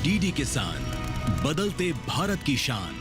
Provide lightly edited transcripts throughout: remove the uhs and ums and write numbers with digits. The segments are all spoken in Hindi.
डीडी किसान, बदलते भारत की शान।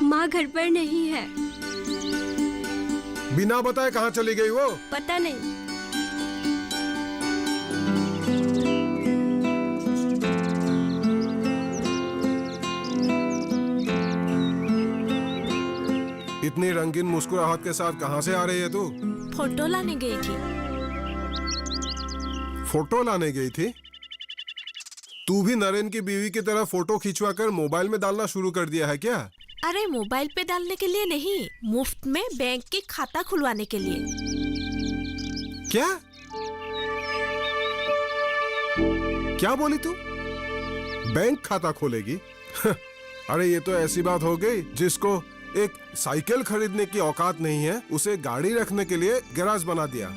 माँ घर पर नहीं है। बिना बताए कहाँ चली गई वो? पता नहीं। इतनी रंगीन मुस्कुराहट के साथ कहाँ से आ रही है तू? फोटो लाने गई थी। फोटो लाने गई थी? तू भी नरेन की बीवी की तरह फोटो खिंचवाकर मोबाइल में डालना शुरू कर दिया है क्या? अरे मोबाइल पे डालने के लिए नहीं, मुफ्त में बैंक की खाता खुलवाने के लिए। क्या? क्या बोली तू? बैंक खाता खोलेगी? अरे ये तो ऐसी बात हो गई जिसको एक साइकिल खरीदने की औकात नहीं है, उसे गाड़ी रखने के लिए गैराज बना दिया।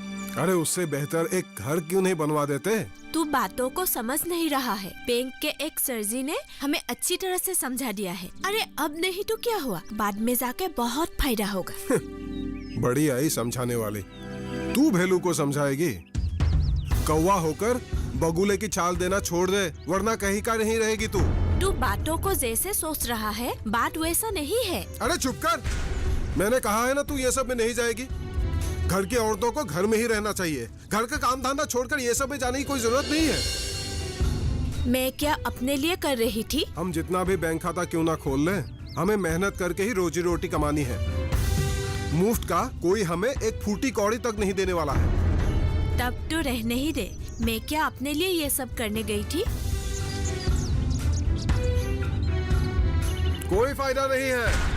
अरे उससे बेहतर एक घर क्यों नहीं बनवा देते? तू बातों को समझ नहीं रहा है। बैंक के एक सरजी ने हमें अच्छी तरह से समझा दिया है। अरे अब नहीं तो क्या हुआ, बाद में जाके बहुत फायदा होगा। बड़ी आई समझाने वाली। तू भेलू को समझाएगी? कौवा होकर बगुले की चाल देना छोड़ दे, वरना कहीं का नहीं रहेगी तू। तू बातों को जैसे सोच रहा है, बात वैसा नहीं है। अरे चुप कर, मैंने कहा है ना तू ये सब में नहीं जाएगी। घर की औरतों को घर में ही रहना चाहिए। घर का काम धंधा छोड़कर ये सब में जाने की कोई जरूरत नहीं है। मैं क्या अपने लिए कर रही थी? हम जितना भी बैंक खाता क्यों ना खोल लें, हमें मेहनत करके ही रोजी रोटी कमानी है। मुफ्त का कोई हमें एक फूटी कौड़ी तक नहीं देने वाला है। तब तो रहने ही दे। मैं क्या अपने लिए ये सब करने गई थी? कोई फायदा नहीं है।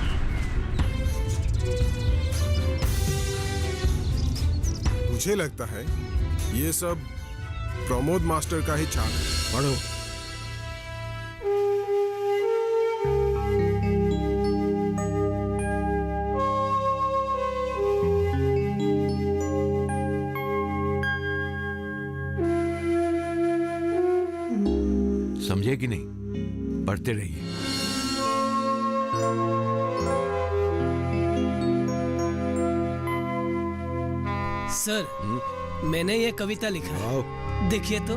मुझे लगता है ये सब प्रमोद मास्टर का ही चाल है। पढ़ो। समझे कि नहीं? पढ़ते रहिए। सर, मैंने ये कविता लिखा है, देखिए तो।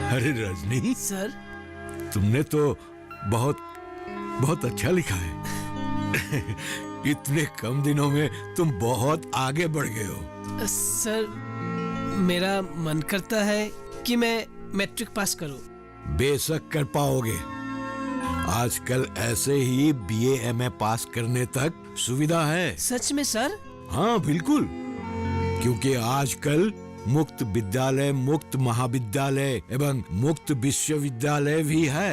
अरे रजनी सर, तुमने तो बहुत अच्छा लिखा है। इतने कम दिनों में तुम बहुत आगे बढ़ गए हो। सर मेरा मन करता है कि मैं मैट्रिक पास करूं। बेशक कर पाओगे। आजकल ऐसे ही बीए एमए पास करने तक सुविधा है। सच में सर? हाँ बिल्कुल, क्योंकि आजकल मुक्त विद्यालय, मुक्त महाविद्यालय एवं मुक्त विश्वविद्यालय भी है,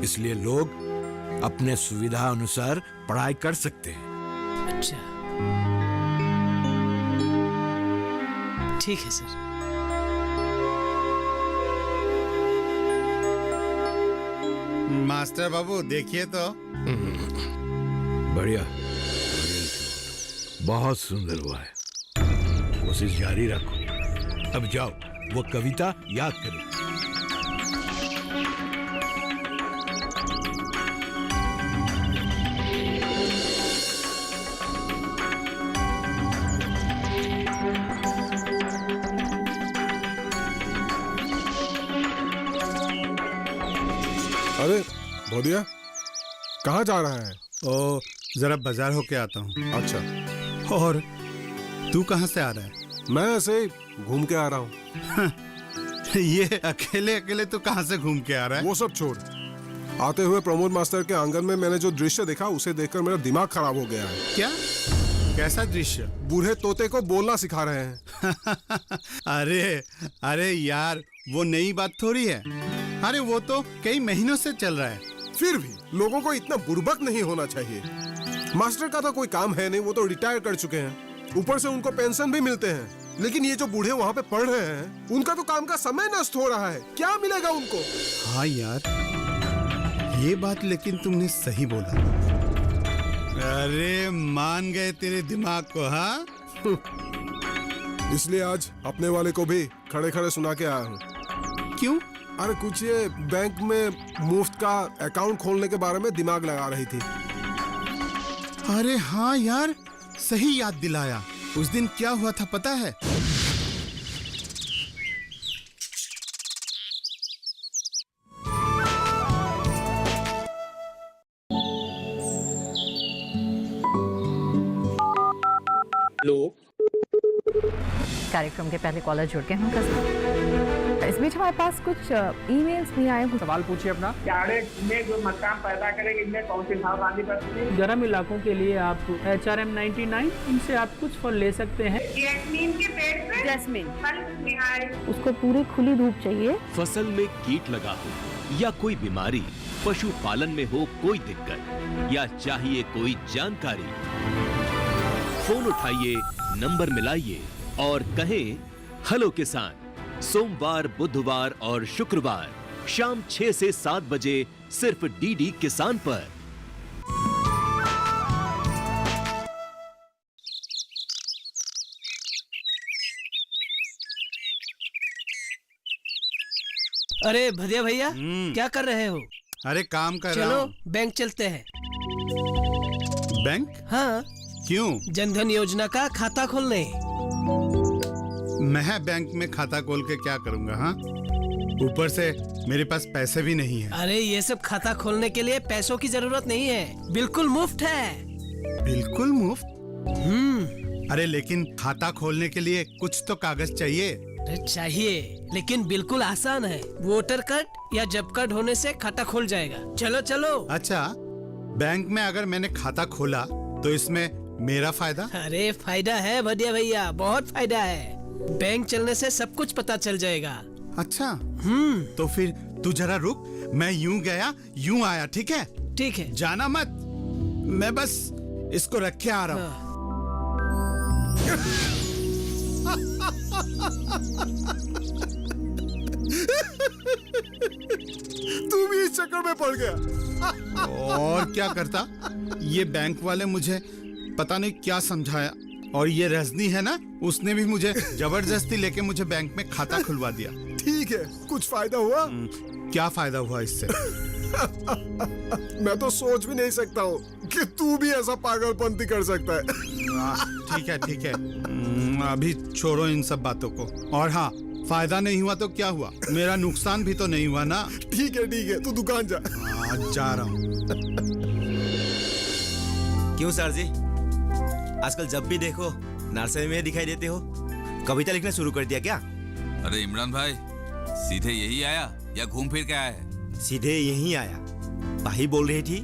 इसलिए लोग अपने सुविधा अनुसार पढ़ाई कर सकते हैं। अच्छा, ठीक है सर। मास्टर बाबू देखिए तो। बढ़िया, बहुत सुंदर हुआ है। कोशिश जारी रखो। अब जाओ वो कविता याद करो। अरे भोदिया, कहाँ जा रहा है? ओ जरा बाजार होके आता हूँ। अच्छा, और तू कहाँ से आ रहा है? मैं ऐसे ही घूम के आ रहा हूँ। ये अकेले अकेले तो कहाँ से घूम के आ रहा है? वो सब छोड़, आते हुए प्रमोद मास्टर के आंगन में मैंने जो दृश्य देखा उसे देखकर मेरा दिमाग खराब हो गया है। क्या? कैसा दृश्य? बूढ़े तोते को बोलना सिखा रहे हैं। अरे अरे यार, वो नई बात थोड़ी है। अरे वो तो कई महीनों से चल रहा है। फिर भी लोगों को इतना बुर्बक नहीं होना चाहिए। मास्टर का तो कोई काम है नहीं, वो तो रिटायर कर चुके हैं, ऊपर से उनको पेंशन भी मिलते हैं। लेकिन ये जो बूढ़े वहाँ पे पढ़ रहे हैं, उनका तो काम का समय नष्ट हो रहा है। क्या मिलेगा उनको? हाँ यार, ये बात लेकिन तुमने सही बोला। अरे मान गए तेरे दिमाग को। हाँ, इसलिए आज अपने वाले को भी खड़े खड़े सुना के आया हूँ। क्यों? अरे कुछ ये बैंक में मुफ्त का अकाउंट खोलने के बारे में दिमाग लगा रही थी। अरे हाँ यार, सही याद दिलाया। उस दिन क्या हुआ था पता है? कार्यक्रम के पहले कॉलर जुड़ गए हैं कसम। इस बीच हमारे पास कुछ ईमेल्स भी आए हैं। सवाल पूछिए अपना। में जो मकान पैदा करेंगे, इनमें कौन सी सावधानी बरतनी है? गर्म इलाकों के लिए आप HRM 99 इनसे आप कुछ फल ले सकते हैं। जैस्मीन के पेड़ पे जैस्मिन, फल निहार। उसको पूरी खुली धूप चाहिए। फसल में कीट लगा हो या कोई बीमारी, पशुपालन में हो कोई दिक्कत या चाहिए कोई जानकारी, फोन उठाइए, नंबर मिलाइए और कहें हेलो किसान। सोमवार, बुधवार और शुक्रवार शाम 6 से 7 बजे सिर्फ डीडी किसान पर। अरे भदिया भैया, क्या कर रहे हो? अरे काम कर रहा चलो हूँ। बैंक चलते हैं। बैंक? हाँ, क्यों? जनधन योजना का खाता खोलने। मैं बैंक में खाता खोल के क्या करूँगा? हाँ, ऊपर से मेरे पास पैसे भी नहीं है। अरे ये सब खाता खोलने के लिए पैसों की जरूरत नहीं है, बिल्कुल मुफ्त है। बिल्कुल मुफ्त? अरे लेकिन खाता खोलने के लिए कुछ तो कागज चाहिए। अरे चाहिए, लेकिन बिल्कुल आसान है। वोटर कार्ड या जॉब कार्ड होने से खाता खुल जाएगा। चलो चलो। अच्छा, बैंक में अगर मैंने खाता खोला तो इसमें मेरा फायदा? अरे फायदा है भदिया भैया, बहुत फायदा है। बैंक चलने से सब कुछ पता चल जाएगा। अच्छा, तो फिर तू जरा रुक, मैं यूं गया यूं आया, ठीक है? ठीक है। जाना मत, मैं बस इसको रख के आ रहा हूँ। तू भी इस चक्कर में पड़ गया। और क्या करता, ये बैंक वाले मुझे पता नहीं क्या समझाया, और ये रजनी है ना, उसने भी मुझे जबरदस्ती लेके मुझे बैंक में खाता खुलवा दिया। ठीक है, कुछ फायदा हुआ? क्या फायदा हुआ इससे? मैं तो सोच भी नहीं सकता हूँ कि तू भी ऐसा पागलपंती कर सकता है। ठीक है ठीक है, अभी छोड़ो इन सब बातों को। और हाँ, फायदा नहीं हुआ तो क्या हुआ, मेरा नुकसान भी तो नहीं हुआ ना। ठीक है, तू दुकान जा। जा रहा हूँ। क्यों सर जी, आजकल जब भी देखो नर्सरी में दिखाई देते हो? कविता लिखना शुरू कर दिया क्या? अरे इमरान भाई, सीधे यही आया या घूम फिर के आया है? सीधे यही आया। भाई बोल रही थी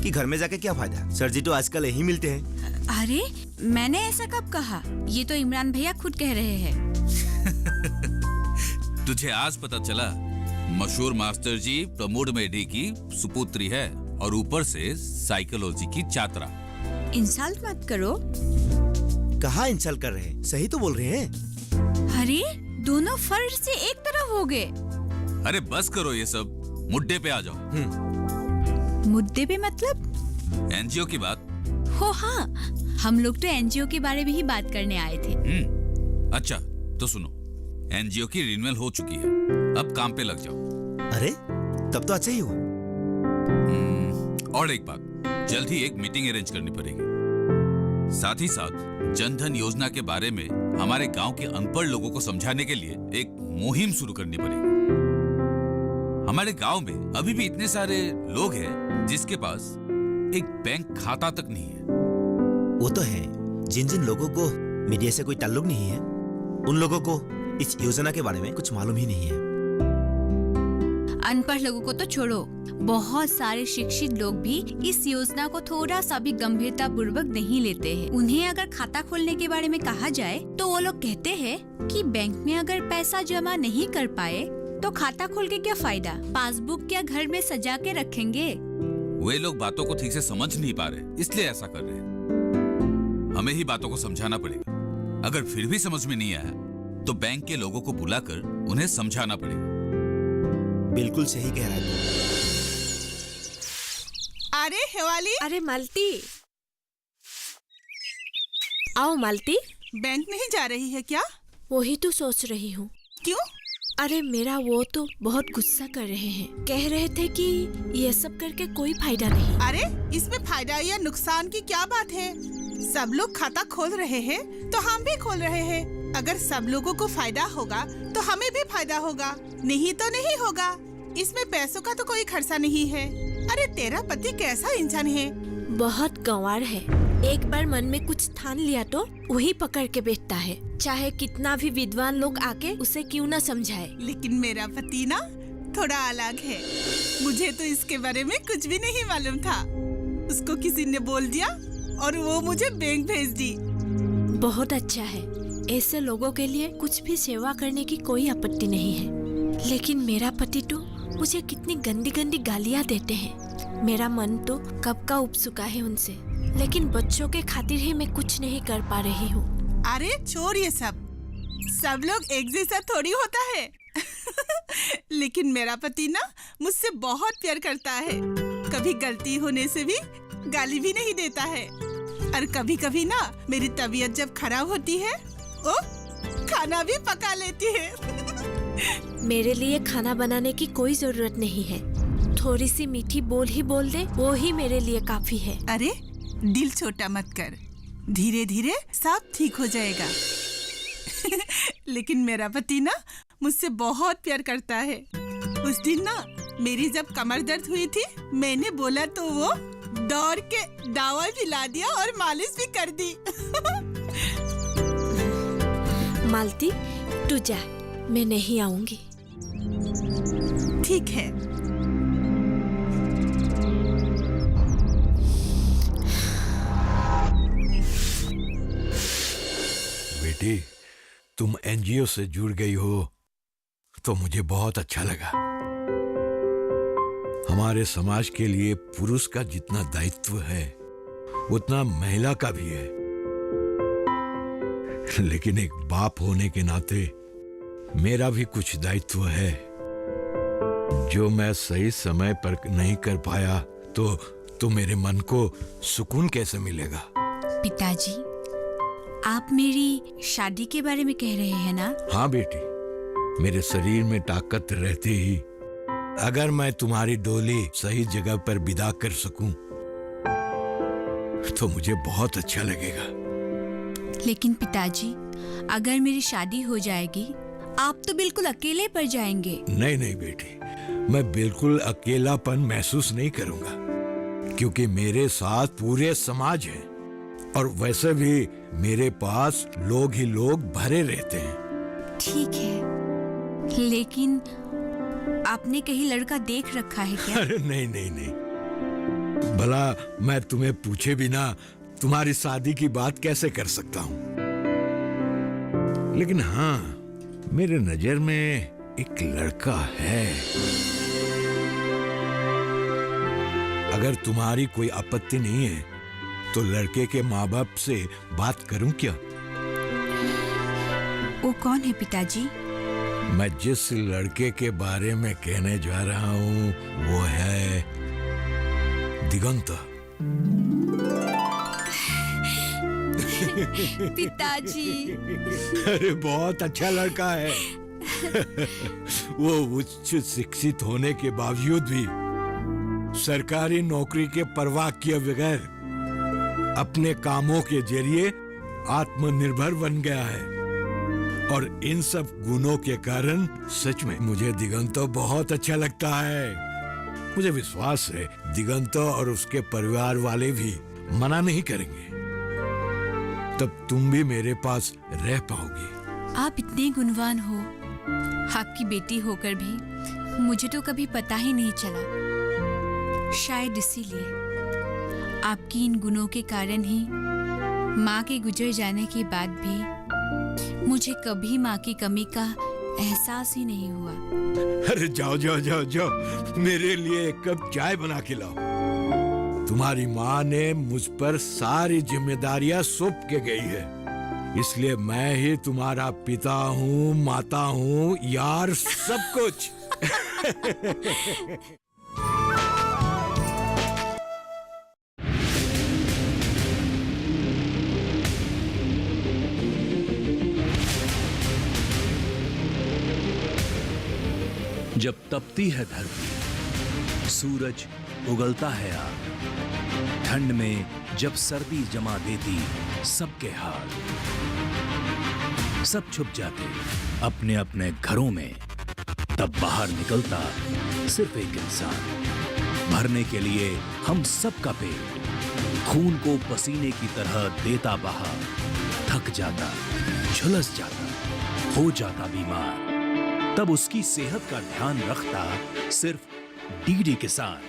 कि घर में जाके क्या फायदा, सर जी तो आजकल यही मिलते हैं। अरे मैंने ऐसा कब कहा? ये तो इमरान भैया खुद कह रहे हैं। तुझे आज पता चला? मशहूर मास्टर जी प्रमोद मेढी की सुपुत्री है और ऊपर से साइकोलॉजी की छात्रा। इंसल्ट मत करो। कहाँ इंसल्ट कर रहे हैं, सही तो बोल रहे हैं। अरे दोनों फर्ज से एक तरफ हो गए। अरे बस करो ये सब, मुद्दे पे आ जाओ। मुद्दे पे मतलब? एनजीओ की बात। हो हाँ, हम लोग तो एनजीओ के बारे में ही बात करने आए थे। अच्छा तो सुनो, एनजीओ की रिन्यूअल हो चुकी है, अब काम पे लग जाओ। अरे तब तो अच्छा ही हुआ। और एक बात, जल्द ही एक मीटिंग अरेंज करनी पड़ेगी। साथ ही साथ जनधन योजना के बारे में हमारे गांव के अनपढ़ लोगों को समझाने के लिए एक मुहिम शुरू करनी पड़ेगी। हमारे गांव में अभी भी इतने सारे लोग हैं जिसके पास एक बैंक खाता तक नहीं है। वो तो है, जिन जिन लोगों को मीडिया से कोई ताल्लुक नहीं है, उन लोगों को इस योजना के बारे में कुछ मालूम ही नहीं है। अनपढ़ लोगों को तो छोड़ो, बहुत सारे शिक्षित लोग भी इस योजना को थोड़ा सा भी गंभीरता पूर्वक नहीं लेते हैं। उन्हें अगर खाता खोलने के बारे में कहा जाए तो वो लोग कहते हैं कि बैंक में अगर पैसा जमा नहीं कर पाए तो खाता खोल के क्या फायदा, पासबुक क्या घर में सजा के रखेंगे। वे लोग बातों को ठीक से समझ नहीं पा रहे, इसलिए ऐसा कर रहे हैं। हमें ही बातों को समझाना पड़ेगा। अगर फिर भी समझ में नहीं आया तो बैंक के लोगों को बुलाकर उन्हें समझाना पड़ेगा। बिल्कुल सही कह रहा है। अरे हेवाली, अरे मालती, आओ मालती। बैंक नहीं जा रही है क्या? वही तो सोच रही हूँ। क्यों? अरे मेरा वो तो बहुत गुस्सा कर रहे हैं, कह रहे थे कि ये सब करके कोई फायदा नहीं। अरे इसमें फायदा या नुकसान की क्या बात है? सब लोग खाता खोल रहे हैं तो हम भी खोल रहे हैं। अगर सब लोगों को फायदा होगा तो हमें भी फायदा होगा, नहीं तो नहीं होगा। इसमें पैसों का तो कोई खर्चा नहीं है। अरे तेरा पति कैसा इंसान है? बहुत गंवार है। एक बार मन में कुछ ठान लिया तो वही पकड़ के बैठता है, चाहे कितना भी विद्वान लोग आके उसे क्यों ना समझाए। लेकिन मेरा पति ना थोड़ा अलग है। मुझे तो इसके बारे में कुछ भी नहीं मालूम था। उसको किसी ने बोल दिया और वो मुझे बैंक भेज दी। बहुत अच्छा है, ऐसे लोगों के लिए कुछ भी सेवा करने की कोई आपत्ति नहीं है। लेकिन मेरा पति तो मुझे कितनी गंदी गंदी गालियाँ देते हैं। मेरा मन तो कब का उब चुका है उनसे, लेकिन बच्चों के खातिर ही मैं कुछ नहीं कर पा रही हूँ। अरे छोड़ ये सब लोग एक जैसा थोड़ी होता है। लेकिन मेरा पति ना मुझसे बहुत प्यार करता है। कभी गलती होने से भी गाली भी नहीं देता है। और कभी कभी ना मेरी तबीयत जब खराब होती है वो खाना भी पका लेती है। मेरे लिए खाना बनाने की कोई जरूरत नहीं है, थोड़ी सी मीठी बोल ही बोल दे, वो ही मेरे लिए काफी है। अरे दिल छोटा मत कर, धीरे धीरे सब ठीक हो जाएगा। लेकिन मेरा पति ना मुझसे बहुत प्यार करता है। उस दिन ना मेरी जब कमर दर्द हुई थी, मैंने बोला तो वो दौड़ के दवा भी ला दिया और मालिश भी कर दी। मालती तू जा, मैं नहीं आऊंगी। ठीक है। बेटी, तुम एनजीओ से जुड़ गई हो तो मुझे बहुत अच्छा लगा। हमारे समाज के लिए पुरुष का जितना दायित्व है उतना महिला का भी है। लेकिन एक बाप होने के नाते मेरा भी कुछ दायित्व है जो मैं सही समय पर नहीं कर पाया तो मेरे मन को सुकून कैसे मिलेगा? पिताजी, आप मेरी शादी के बारे में कह रहे हैं ना? हाँ बेटी, मेरे शरीर में ताकत रहते ही अगर मैं तुम्हारी डोली सही जगह पर विदा कर सकूं तो मुझे बहुत अच्छा लगेगा। लेकिन पिताजी, अगर मेरी शादी हो जाएगी आप तो बिल्कुल अकेले पड़ जाएंगे। नहीं नहीं बेटी, मैं बिल्कुल अकेलापन महसूस नहीं करूंगा, क्योंकि मेरे साथ पूरे समाज है। और वैसे भी मेरे पास लोग ही लोग भरे रहते हैं। ठीक है, लेकिन आपने कहीं लड़का देख रखा है क्या? अरे नहीं नहीं नहीं, भला मैं तुम्हें पूछे बिना तुम्हारी शादी की बात कैसे कर सकता हूँ? लेकिन हाँ, मेरे नजर में एक लड़का है। अगर तुम्हारी कोई आपत्ति नहीं है तो लड़के के माँ बाप से बात करूं क्या? वो कौन है पिताजी? मैं जिस लड़के के बारे में कहने जा रहा हूँ वो है दिगंत। पिताजी। अरे बहुत अच्छा लड़का है। वो उच्च शिक्षित होने के बावजूद भी सरकारी नौकरी के परवाह किए बगैर अपने कामों के जरिए आत्मनिर्भर बन गया है। और इन सब गुणों के कारण सच में मुझे दिगंत बहुत अच्छा लगता है। मुझे विश्वास है दिगंत और उसके परिवार वाले भी मना नहीं करेंगे। तब तुम भी मेरे पास रह पाओगी। आप इतने गुणवान हो, आपकी बेटी होकर भी मुझे तो कभी पता ही नहीं चला। शायद इसीलिए आपकी इन गुणों के कारण ही माँ के गुजर जाने के बाद भी मुझे कभी माँ की कमी का एहसास ही नहीं हुआ। अरे जाओ जाओ जाओ जाओ, मेरे लिए एक कप चाय बना के लाओ। तुम्हारी माँ ने मुझ पर सारी जिम्मेदारियां सौंप के गई है, इसलिए मैं ही तुम्हारा पिता हूँ, माता हूँ, यार, सब कुछ। जब तपती है धरती, सूरज उगलता है आग, ठंड में जब सर्दी जमा देती सबके हाल, सब छुप जाते अपने अपने घरों में, तब बाहर निकलता सिर्फ एक इंसान, भरने के लिए हम सबका पेट, खून को पसीने की तरह देता बहा, थक जाता, झुलस जाता, हो जाता बीमार, तब उसकी सेहत का ध्यान रखता सिर्फ डीडी किसान।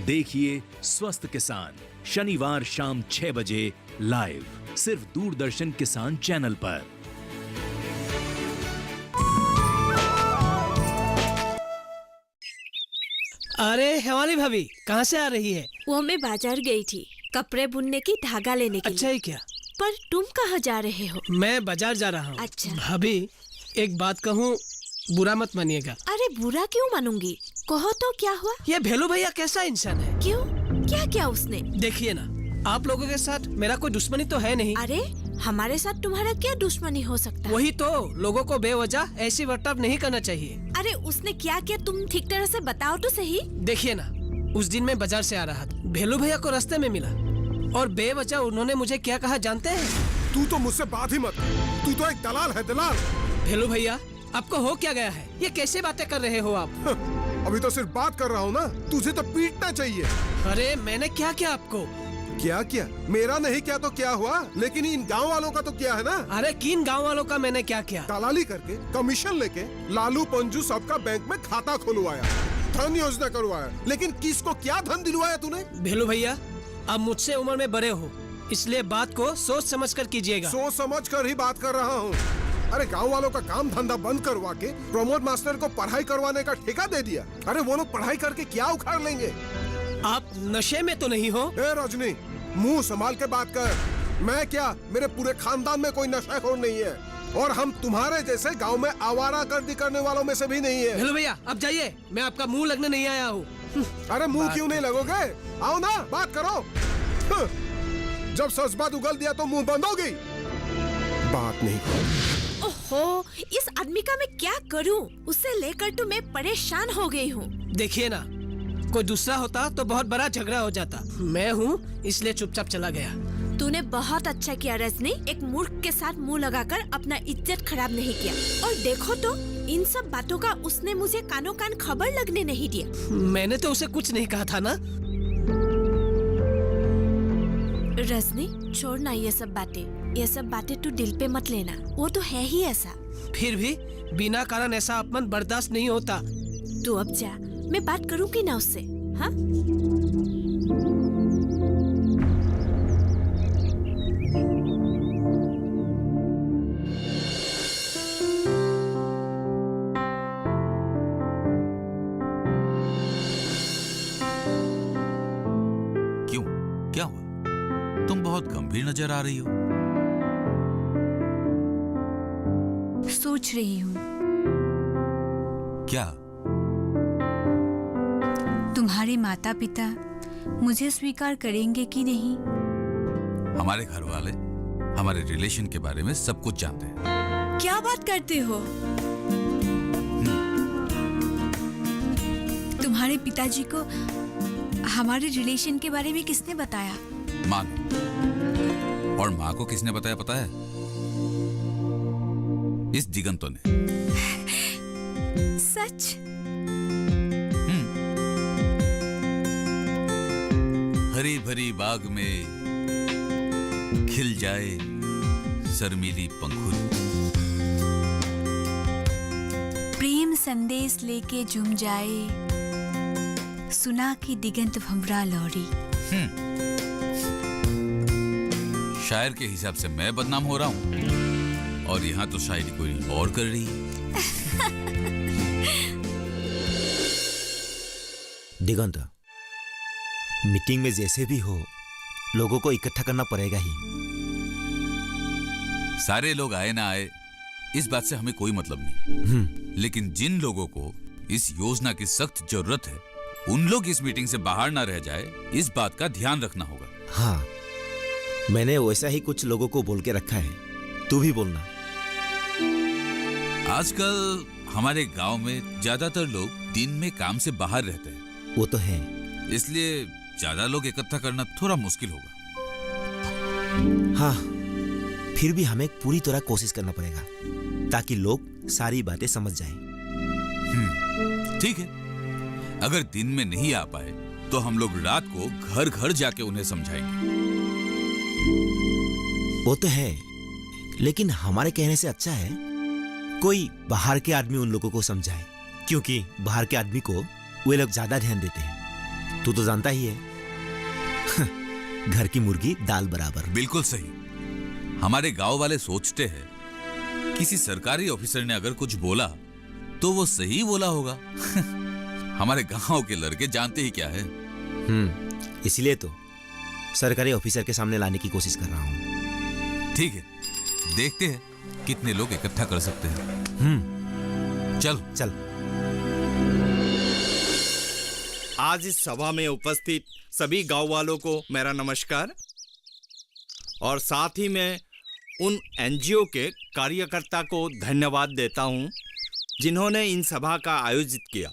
देखिए स्वस्थ किसान शनिवार शाम 6 बजे लाइव सिर्फ दूरदर्शन किसान चैनल पर। अरे हेमाली भाभी कहाँ से आ रही है? वो मैं बाजार गई थी कपड़े बुनने की धागा लेने के अच्छा लिए। ही क्या? पर तुम कहाँ जा रहे हो? मैं बाजार जा रहा हूँ। अच्छा। भाभी एक बात कहूँ, बुरा मत मानिएगा। अरे बुरा क्यों मानूंगी, कहो तो क्या हुआ? ये भेलू भैया कैसा इंसान है? क्यों, क्या क्या उसने? देखिए ना, आप लोगों के साथ मेरा कोई दुश्मनी तो है नहीं। अरे हमारे साथ तुम्हारा क्या दुश्मनी हो सकता है? वही तो, लोगों को बेवजह ऐसी बर्ताव नहीं करना चाहिए। अरे उसने क्या किया तुम ठीक तरह से बताओ तो सही। देखिए ना, उस दिन मैं बाजार से आ रहा था, भेलू भैया को रास्ते में मिला और बेवजह उन्होंने मुझे क्या कहा जानते हैं? तू तो मुझसे बात ही मत, तू तो एक दलाल है, दलाल। भेलू भैया आपको हो क्या गया है? ये कैसे बातें कर रहे हो आप? अभी तो सिर्फ बात कर रहा हूँ ना, तुझे तो पीटना चाहिए। अरे मैंने क्या किया आपको? क्या किया? मेरा नहीं क्या तो क्या हुआ, लेकिन इन गांव वालों का तो क्या है ना। अरे किन गांव वालों का मैंने क्या किया? दलाली करके कमीशन लेके लालू पंजू सबका बैंक में खाता खुलवाया, धन योजना करवाया, लेकिन किसको क्या धन दिलवाया तूने? भेलू भैया आप मुझसे उम्र में बड़े हो, इसलिए बात को सोच समझ कर कीजिएगा। सोच समझ कर ही बात कर रहा हूँ। अरे गांव वालों का काम धंधा बंद करवा के प्रमोद मास्टर को पढ़ाई करवाने का ठेका दे दिया। अरे वो लोग पढ़ाई करके क्या उखाड़ लेंगे? आप नशे में तो नहीं हो? ए रजनी, मुंह संभाल के बात कर। मैं क्या, मेरे पूरे खानदान में कोई नशाखोर नहीं है, और हम तुम्हारे जैसे गांव में आवारा गर्दी करने वालों में से भी नहीं है। भेलू भैया अब जाइए, मैं आपका मुंह लगने नहीं आया हूँ। अरे मुंह क्यों नहीं लगोगे? आओ ना, बात करो। जब सच बात उगल दिया तो मुंह बंद हो गई। बात नहीं करो। ओहो, इस आदमी का मैं क्या करूं? उससे लेकर तो मैं परेशान हो गई हूँ। देखिए ना, कोई दूसरा होता तो बहुत बड़ा झगड़ा हो जाता। मैं हूँ इसलिए चुपचाप चला गया। तूने बहुत अच्छा किया रजनी, एक मूर्ख के साथ मुंह लगाकर अपना इज्जत खराब नहीं किया। और देखो तो इन सब बातों का उसने मुझे कानों कान खबर लगने नहीं दिया। मैंने तो उसे कुछ नहीं कहा था ना। रजनी, छोड़ ना ये सब बातें तू दिल पे मत लेना, वो तो है ही ऐसा। फिर भी बिना कारण ऐसा अपमान बर्दाश्त नहीं होता। तू अब जा, मैं बात करूंगी ना उससे। हाँ? क्यों, क्या हुआ? तुम बहुत गंभीर नजर आ रही हो। सोच रही हूँ क्या? तुम्हारे माता पिता मुझे स्वीकार करेंगे कि नहीं? हमारे घर वाले हमारे रिलेशन के बारे में सब कुछ जानते हैं। क्या बात करते हो? तुम्हारे पिताजी को हमारे रिलेशन के बारे में किसने बताया? माँ ने। और माँ को किसने बताया पता है? इस दिगंतों ने। सच? हरी भरी बाग में खिल जाए शर्मीली पंखुड़ी, प्रेम संदेश लेके झूम जाए सुना की दिगंत भंवरा लौरी। शायर के हिसाब से मैं बदनाम हो रहा हूँ और यहाँ तो शायरी कोई और कर रही है। दिगंत, मीटिंग में जैसे भी हो लोगों को इकट्ठा करना पड़ेगा ही। सारे लोग आए ना आए इस बात से हमें कोई मतलब नहीं, लेकिन जिन लोगों को इस योजना की सख्त जरूरत है उन लोग इस मीटिंग से बाहर ना रह जाए, इस बात का ध्यान रखना होगा। हाँ, मैंने वैसा ही कुछ लोगों को बोल के रखा है, तू भी बोलना। आजकल हमारे गांव में ज्यादातर लोग दिन में काम से बाहर रहते हैं। वो तो है, इसलिए ज्यादा लोग इकट्ठा करना थोड़ा मुश्किल होगा। हाँ, फिर भी हमें पूरी तरह कोशिश करना पड़ेगा ताकि लोग सारी बातें समझ जाएं। ठीक है, अगर दिन में नहीं आ पाए तो हम लोग रात को घर घर जाके उन्हें समझाएंगे। वो तो है, लेकिन हमारे कहने से अच्छा है कोई बाहर के आदमी उन लोगों को समझाए, क्योंकि बाहर के आदमी को वे लोग ज्यादा ध्यान देते हैं। तू तो जानता ही है, घर की मुर्गी दाल बराबर। बिल्कुल सही। हमारे गांव वाले सोचते हैं किसी सरकारी ऑफिसर ने अगर कुछ बोला तो वो सही बोला होगा। हमारे गांव के लड़के जानते ही क्या है। इसलिए तो सरकारी ऑफिसर के सामने लाने की कोशिश कर रहा हूँ। ठीक है, देखते हैं कितने लोग इकट्ठा कर सकते हैं। चल चल। आज इस सभा में उपस्थित सभी गांव वालों को मेरा नमस्कार, और साथ ही मैं उन एनजीओ के कार्यकर्ता को धन्यवाद देता हूं जिन्होंने इन सभा का आयोजित किया।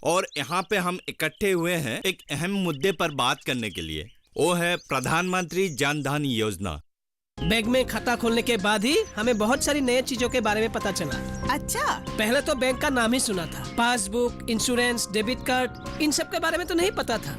और यहाँ पे हम इकट्ठे हुए हैं एक अहम मुद्दे पर बात करने के लिए, वो है प्रधानमंत्री जन धन योजना। बैंक में खाता खोलने के बाद ही हमें बहुत सारी नई चीजों के बारे में पता चला। अच्छा, पहले तो बैंक का नाम ही सुना था, पासबुक, इंश्योरेंस, डेबिट कार्ड, इन सब के बारे में तो नहीं पता था।